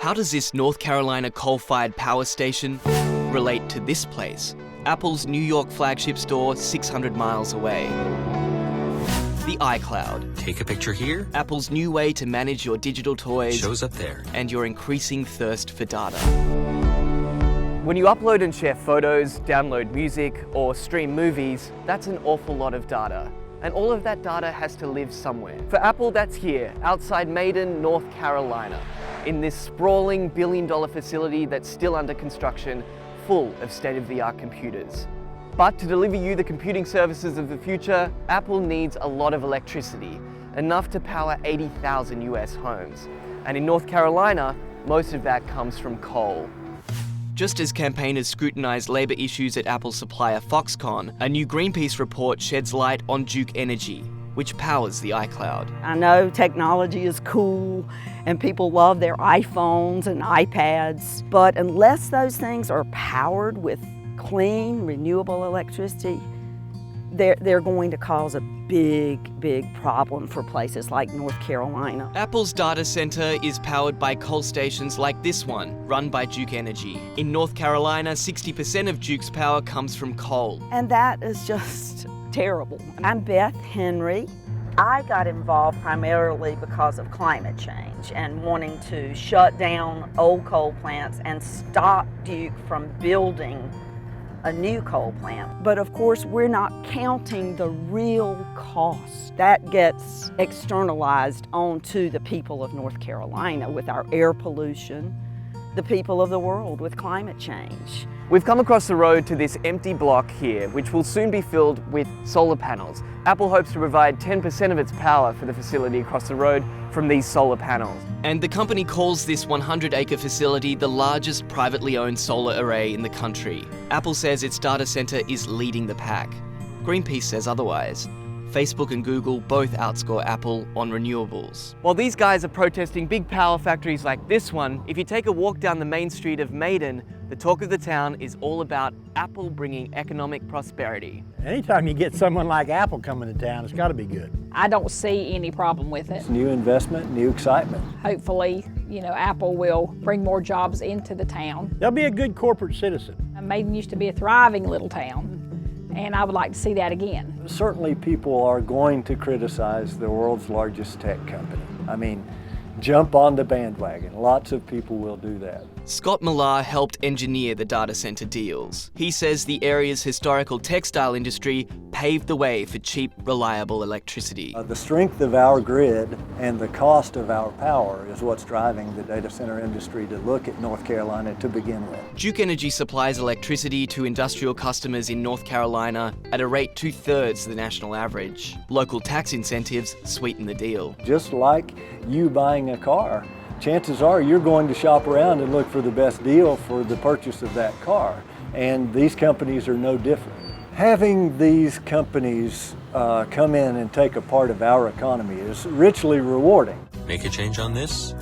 How does this North Carolina coal-fired power station relate to this place, Apple's New York flagship store 600 miles away? The iCloud. Take a picture here. Apple's new way to manage your digital toys. Shows up there. And your increasing thirst for data. When you upload and share photos, download music, or stream movies, that's an awful lot of data. And all of that data has to live somewhere. For Apple, that's here, outside Maiden, North Carolina, in this sprawling billion-dollar facility that's still under construction, full of state-of-the-art computers. But to deliver you the computing services of the future, Apple needs a lot of electricity, enough to power 80,000 US homes. And in North Carolina, most of that comes from coal. Just as campaigners scrutinize labor issues at Apple supplier Foxconn, a new Greenpeace report sheds light on Duke Energy, which powers the iCloud. I know technology is cool and people love their iPhones and iPads, but unless those things are powered with clean, renewable electricity, they're going to cause a big problem for places like North Carolina. Apple's data center is powered by coal stations like this one, run by Duke Energy. In North Carolina, 60% of Duke's power comes from coal. And that is just terrible. I'm Beth Henry. I got involved primarily because of climate change and wanting to shut down old coal plants and stop Duke from building a new coal plant. But of course, we're not counting the real cost. That gets externalized onto the people of North Carolina with our air pollution, the people of the world with climate change. We've come across the road to this empty block here, which will soon be filled with solar panels. Apple hopes to provide 10% of its power for the facility across the road from these solar panels. And the company calls this 100-acre facility the largest privately owned solar array in the country. Apple says its data center is leading the pack. Greenpeace says otherwise. Facebook and Google both outscore Apple on renewables. While these guys are protesting big power factories like this one, if you take a walk down the main street of Maiden, the talk of the town is all about Apple bringing economic prosperity. Anytime you get someone like Apple coming to town, it's got to be good. I don't see any problem with it. It's new investment, new excitement. Hopefully, Apple will bring more jobs into the town. They'll be a good corporate citizen. Maiden used to be a thriving little town, and I would like to see that again. Certainly people are going to criticize the world's largest tech company. I mean, jump on the bandwagon. Lots of people will do that. Scott Millar helped engineer the data center deals. He says the area's historical textile industry paved the way for cheap, reliable electricity. The strength of our grid and the cost of our power is what's driving the data center industry to look at North Carolina to begin with. Duke Energy supplies electricity to industrial customers in North Carolina at a rate 2/3 the national average. Local tax incentives sweeten the deal. Just like you buying a car, chances are you're going to shop around and look for the best deal for the purchase of that car. And these companies are no different. Having these companies come in and take a part of our economy is richly rewarding. Make a change on this?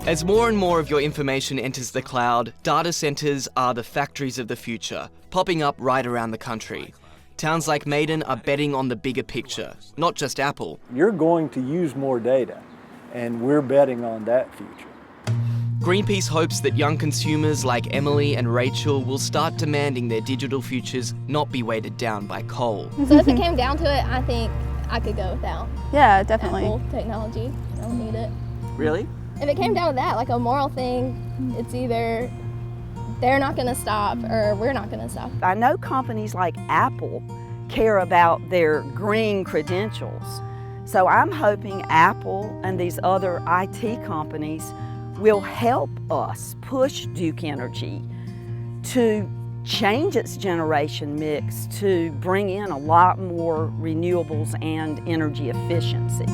As more and more of your information enters the cloud, data centers are the factories of the future, popping up right around the country. Towns like Maiden are betting on the bigger picture, not just Apple. You're going to use more data, and we're betting on that future. Greenpeace hopes that young consumers like Emily and Rachel will start demanding their digital futures not be weighted down by coal. So if it came down to it, I think I could go without. Yeah, definitely. Apple technology. I don't need it. Really? If it came down to that, like a moral thing, it's either they're not going to stop or we're not going to stop. I know companies like Apple care about their green credentials. So I'm hoping Apple and these other IT companies will help us push Duke Energy to change its generation mix to bring in a lot more renewables and energy efficiency.